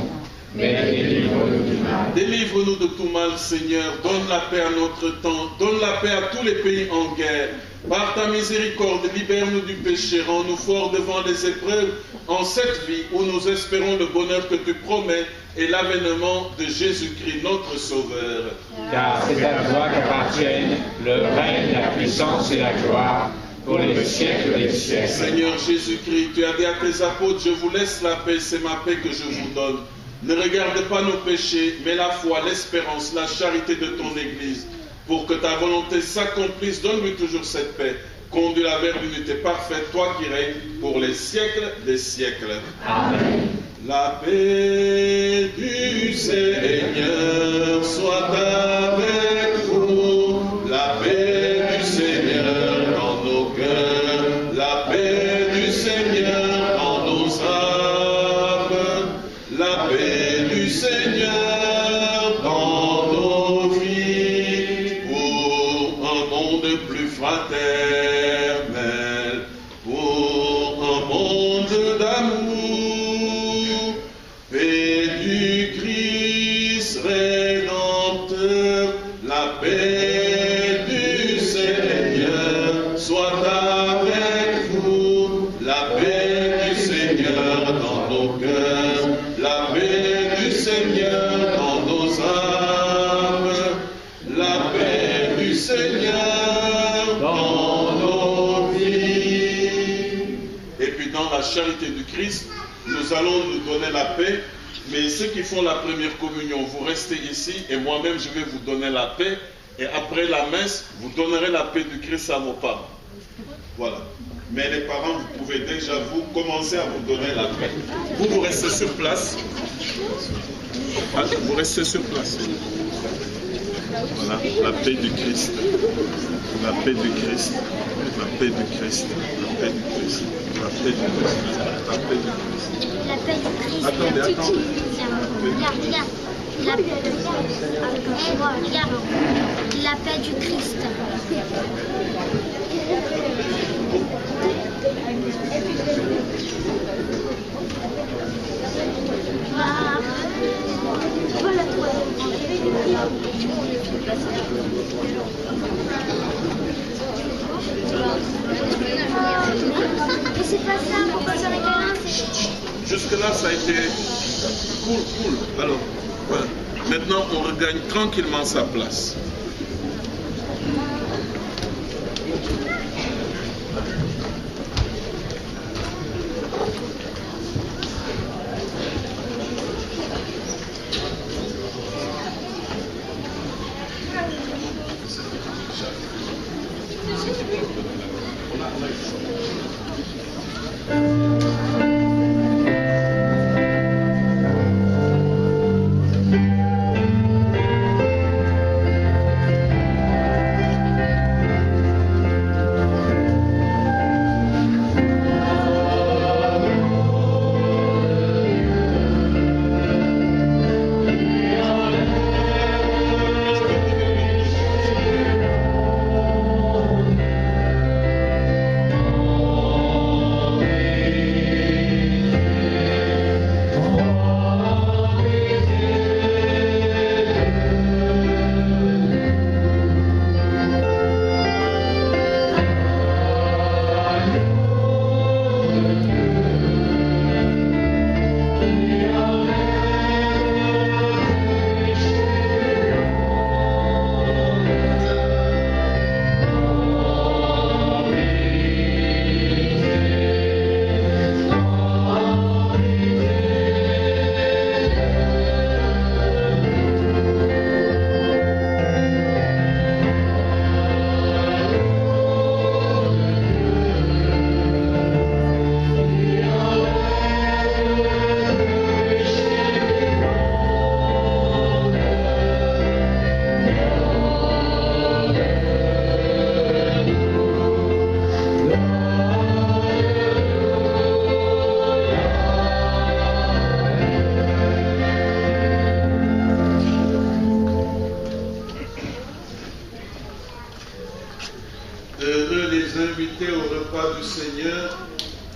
mais délivre-nous du mal. Délivre-nous de tout mal, Seigneur. Donne la paix à notre temps. Donne la paix à tous les pays en guerre. Par ta miséricorde, libère-nous du péché. Rends-nous forts devant les épreuves en cette vie où nous espérons le bonheur que tu promets et l'avènement de Jésus-Christ, notre Sauveur. Car c'est à toi qu'appartiennent le règne, la puissance et la gloire, pour les siècles des siècles. Seigneur Jésus-Christ, tu as dit à tes apôtres, je vous laisse la paix, c'est ma paix que je vous donne. Ne regarde pas nos péchés, mais la foi, l'espérance, la charité de ton Église. Pour que ta volonté s'accomplisse, donne-lui toujours cette paix. Conduis-la vers l'unité parfaite, toi qui règnes pour les siècles des siècles. Amen. La paix du Seigneur soit avec vous. La paix du Seigneur dans nos cœurs. La paix du Seigneur dans nos âmes. La paix nos cœurs, la paix du Seigneur dans nos âmes, la paix du Seigneur dans nos vies. Et puis dans la charité du Christ, nous allons nous donner la paix, mais ceux qui font la première communion, vous restez ici et moi-même je vais vous donner la paix. Et après la messe, vous donnerez la paix du Christ à vos parents. Voilà. Mais les parents, vous pouvez déjà vous commencer à vous donner la paix. Vous restez sur place. Vous restez sur place. Voilà, la paix du Christ. La paix du Christ. La paix du Christ. La paix du Christ. La paix du Christ. La paix du Christ. La paix du Christ. Attendez. Regarde. La paix du Christ. Regarde. La paix du Christ. Voilà toi. Mais c'est pas ça, pourquoi ça regarde? Jusque-là, ça a été cool. Alors, voilà. Maintenant, on regagne tranquillement sa place.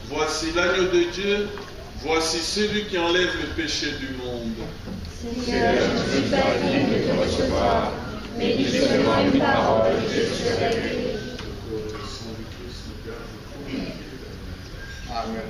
Voici l'agneau de Dieu, voici celui qui enlève le péché du monde. Seigneur, je ne suis pas digne de te recevoir, mais dis seulement une parole, je serai guéri. Amen.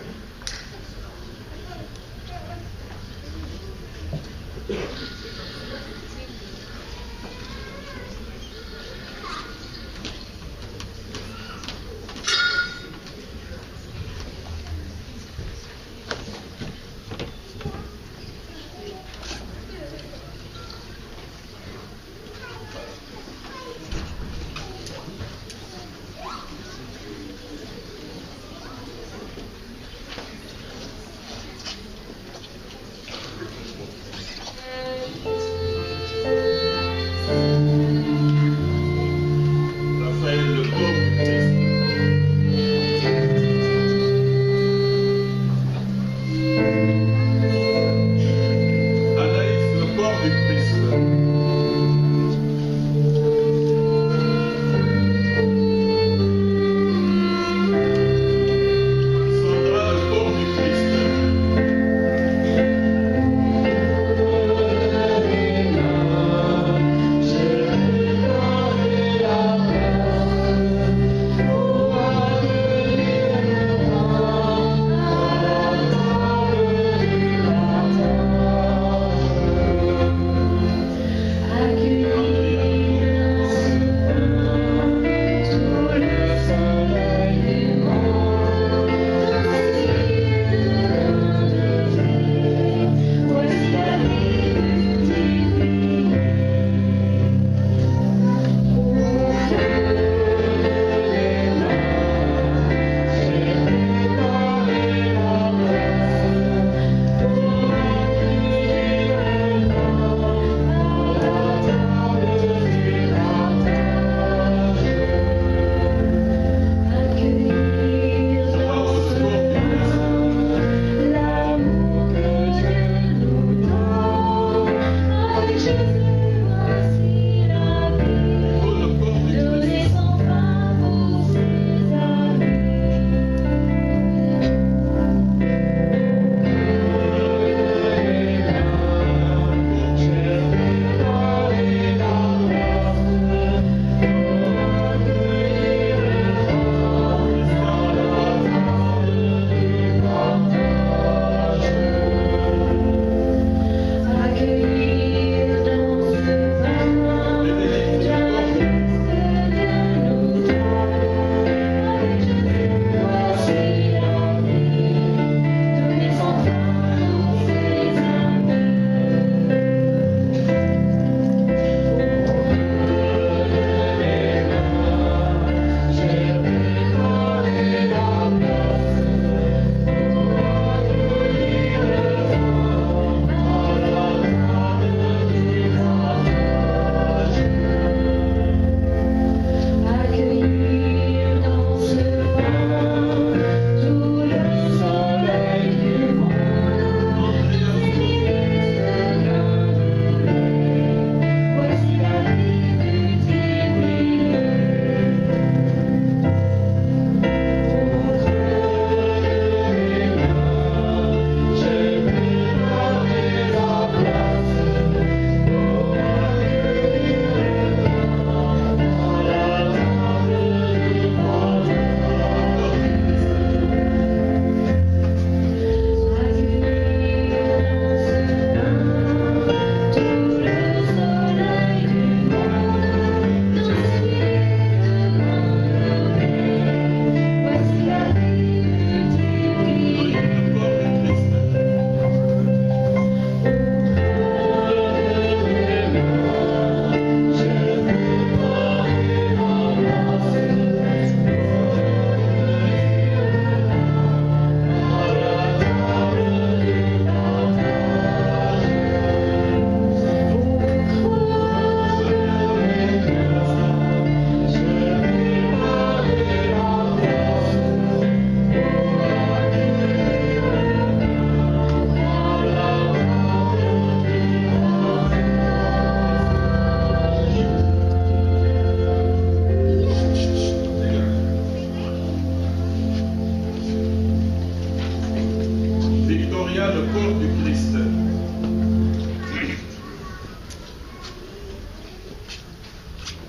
le corps du Christ.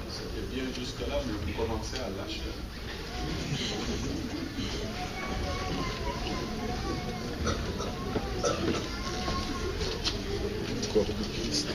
C'était bien jusque-là, mais vous commencez à lâcher. Le corps du Christ.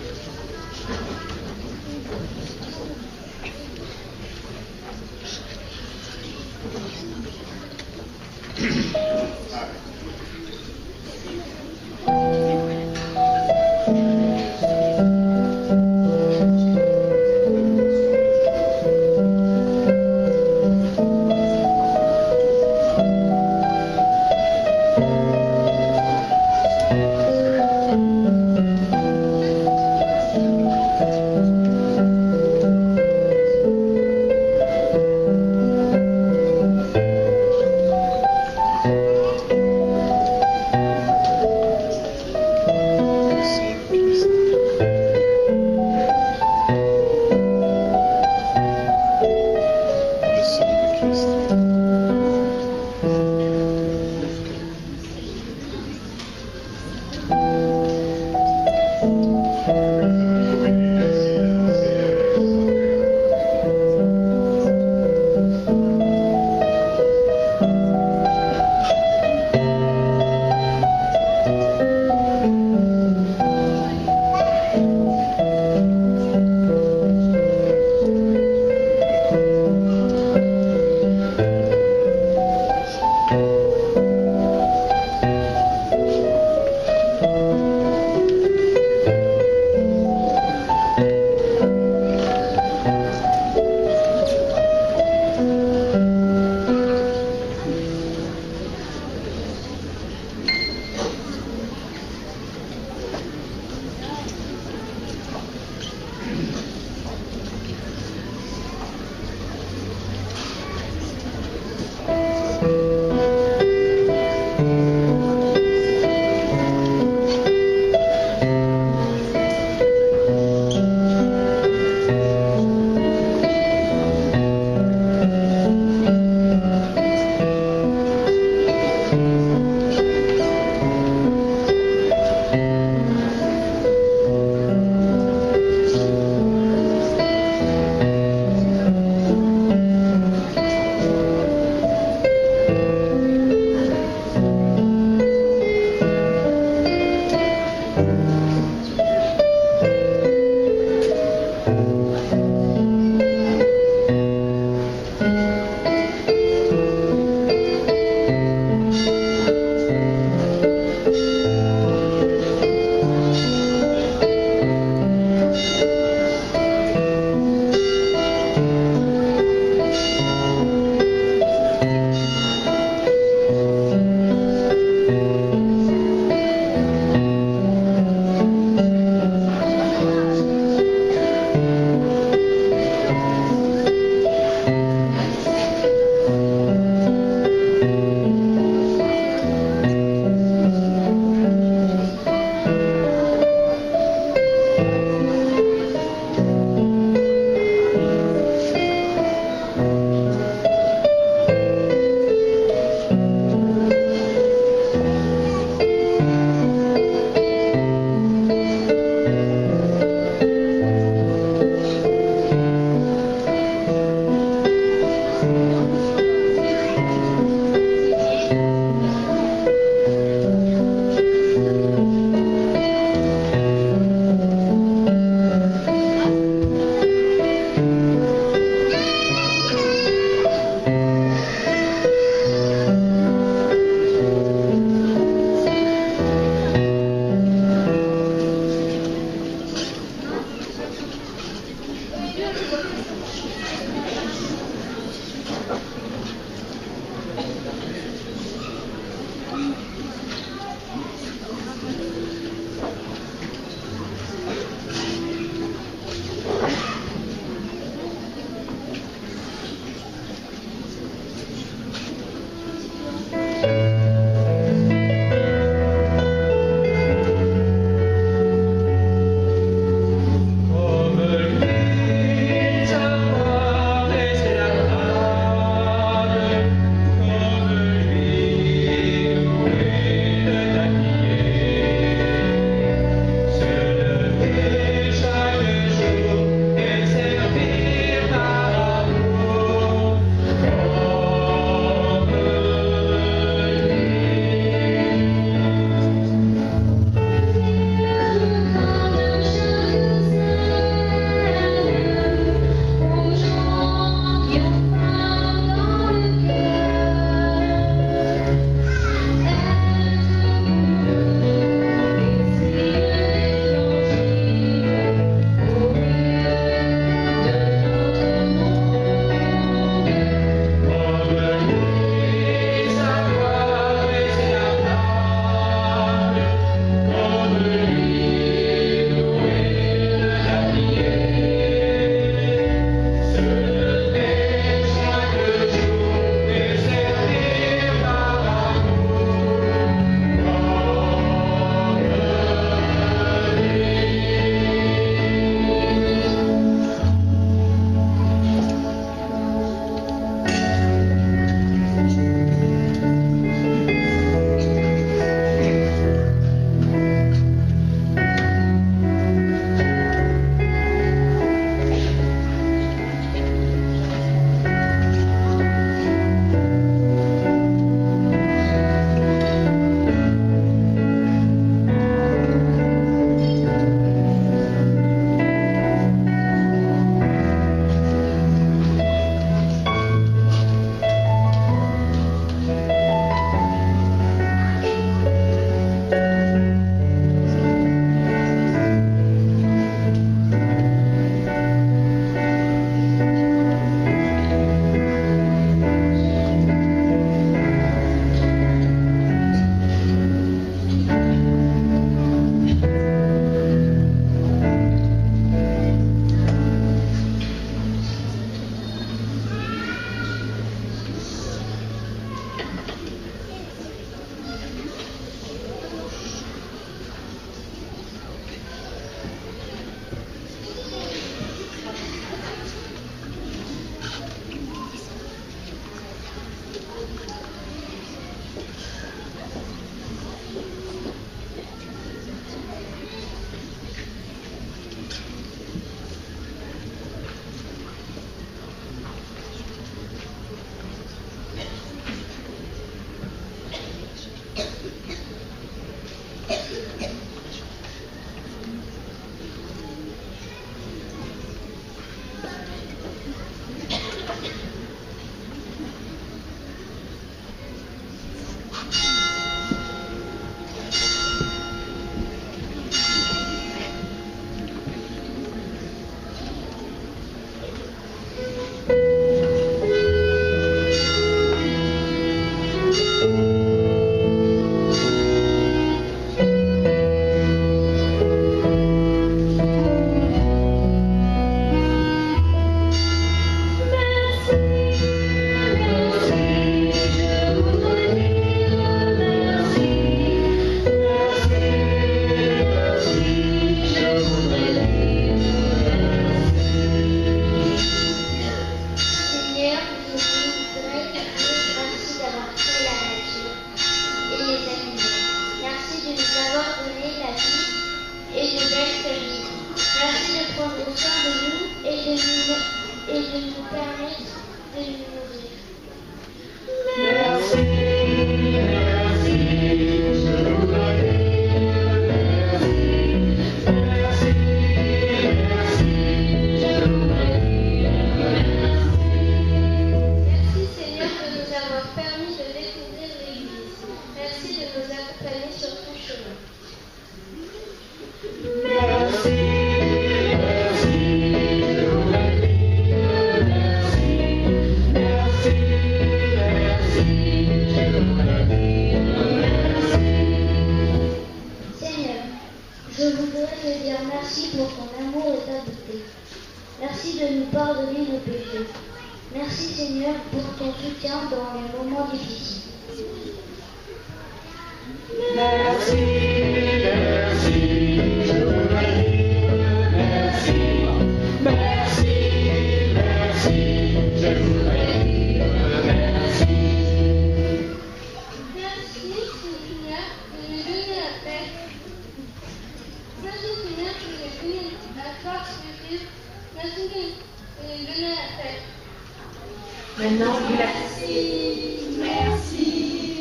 Maintenant, merci,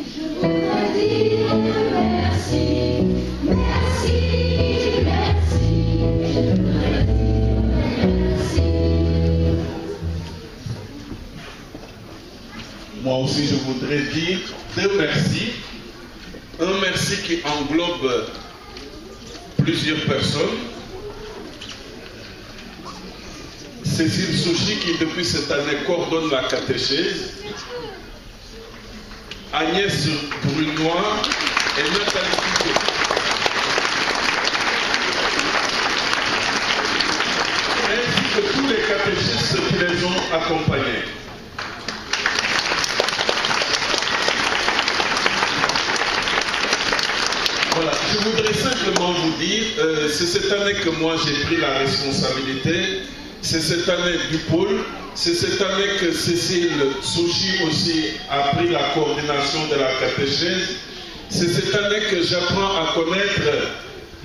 je voudrais dire merci, merci, merci, je voudrais dire merci. Moi aussi, je voudrais dire deux merci. Un merci qui englobe plusieurs personnes. Cécile Souchi qui depuis cette année coordonne la catéchèse, Agnès Brunois et Nathalie Piquet. Ainsi que tous les catéchistes qui les ont accompagnés. Voilà, je voudrais simplement vous dire, c'est cette année que moi j'ai pris la responsabilité. C'est cette année du pôle, c'est cette année que Cécile Souchi aussi a pris la coordination de la catéchèse. C'est cette année que j'apprends à connaître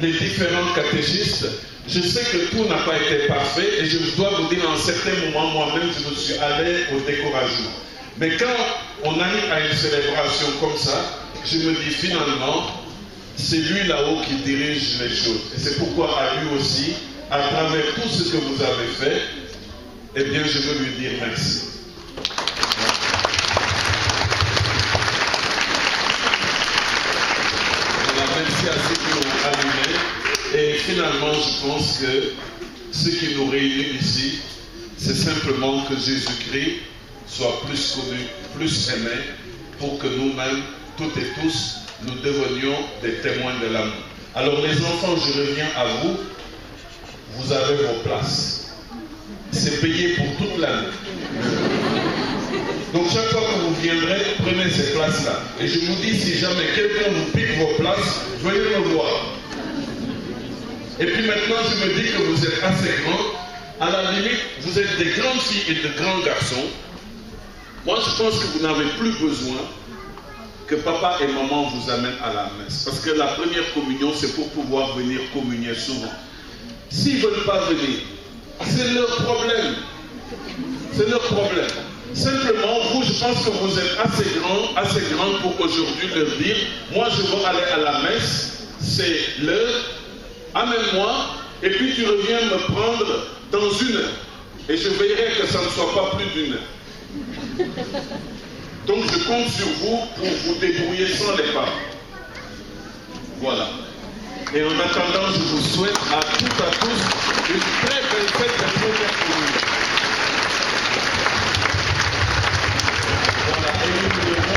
les différents catéchistes. Je sais que tout n'a pas été parfait et je dois vous dire, en certains moments, moi-même, je me suis allé au découragement. Mais quand on arrive à une célébration comme ça, je me dis finalement, c'est lui là-haut qui dirige les choses. Et c'est pourquoi à lui aussi, à travers tout ce que vous avez fait, eh bien, je veux lui dire merci. Voilà, merci à ceux qui ont allumé. Et finalement, je pense que ce qui nous réunit ici, c'est simplement que Jésus-Christ soit plus connu, plus aimé, pour que nous-mêmes, toutes et tous, nous devenions des témoins de l'amour. Alors les enfants, je reviens à vous. Vous avez vos places. C'est payé pour toute l'année. Donc chaque fois que vous viendrez, prenez ces places-là. Et je vous dis, si jamais quelqu'un vous pique vos places, venez me voir. Et puis maintenant, je me dis que vous êtes assez grands. À la limite, vous êtes des grandes filles et de grands garçons. Moi, je pense que vous n'avez plus besoin que papa et maman vous amènent à la messe. Parce que la première communion, c'est pour pouvoir venir communier souvent. S'ils ne veulent pas venir, c'est leur problème. C'est leur problème. Simplement, vous, je pense que vous êtes assez grand pour aujourd'hui leur dire, moi je veux aller à la messe, c'est l'heure, amène-moi, et puis tu reviens me prendre dans 1 heure. Et je veillerai que ça ne soit pas plus d'1 heure. Donc je compte sur vous pour vous débrouiller sans les parents. Voilà. Et en attendant, je vous souhaite à toutes et à tous une très belle fête de première communion. Voilà. Et nous devons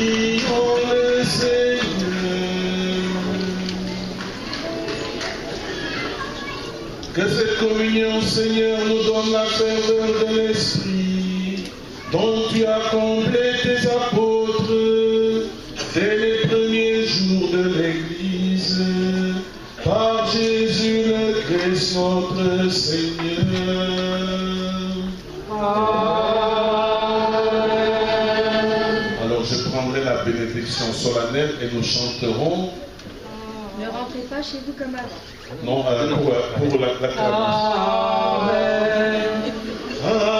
Prions le Seigneur. Que cette communion, Seigneur, nous donne la ferveur de l'Esprit dont tu as comblé tes apôtres dès les premiers jours de l'Église. Par Jésus le Christ notre Seigneur. Alors je prendrai la bénédiction solennelle et nous chanterons. Ne rentrez pas chez vous comme avant. Non, pour la Amen. Amen.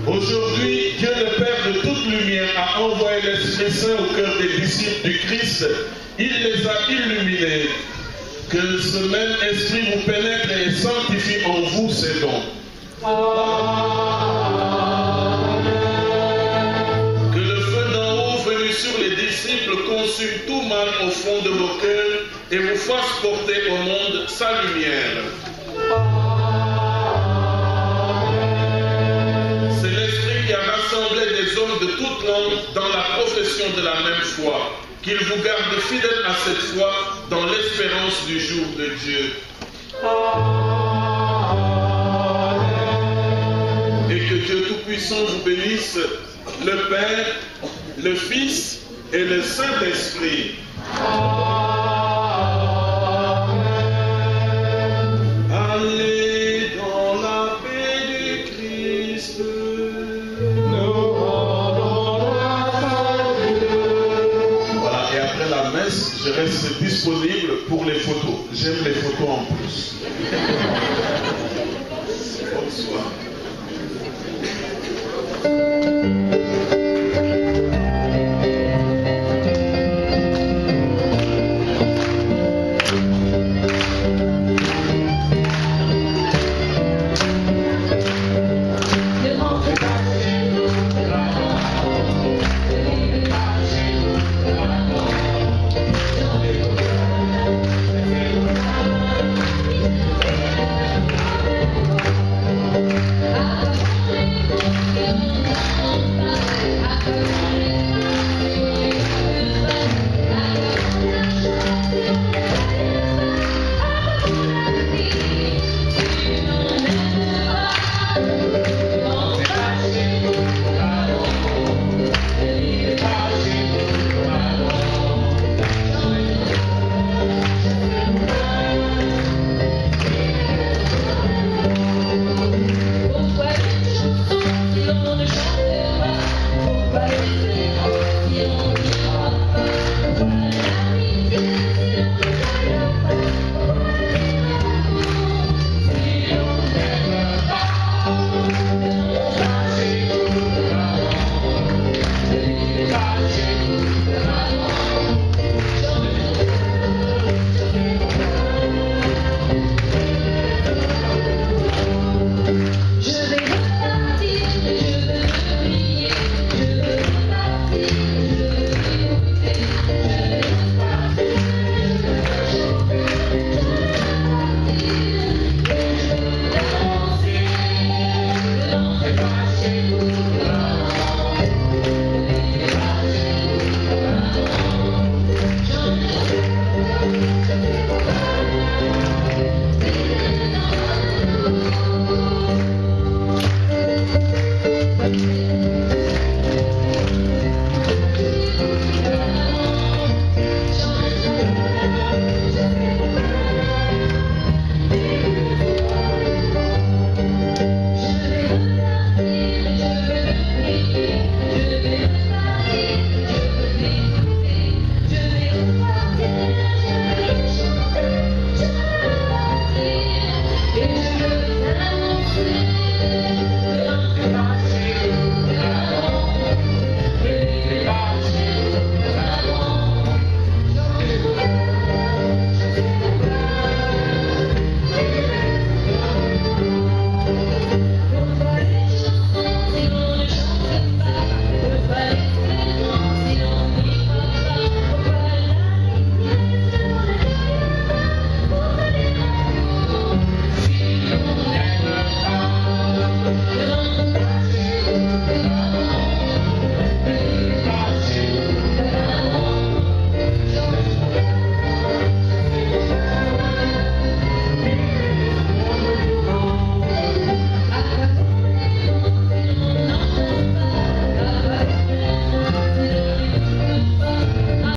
Aujourd'hui, Dieu le Père de toute lumière a envoyé l'Esprit Saint au cœur des disciples du Christ. Il les a illuminés. Que ce même Esprit vous pénètre et sanctifie en vous ses dons. Que le feu d'en haut venu sur les disciples consume tout mal au fond de vos cœurs et vous fasse porter au monde sa lumière. C'est l'Esprit qui a rassemblé des hommes de toutes langues dans la profession de la même foi. Qu'il vous garde fidèle à cette foi dans l'espérance du jour de Dieu. Et que Dieu Tout-Puissant vous bénisse, le Père, le Fils et le Saint-Esprit. Allez dans la paix du Christ. La messe, je reste disponible pour les photos. J'aime les photos en plus. Bonsoir.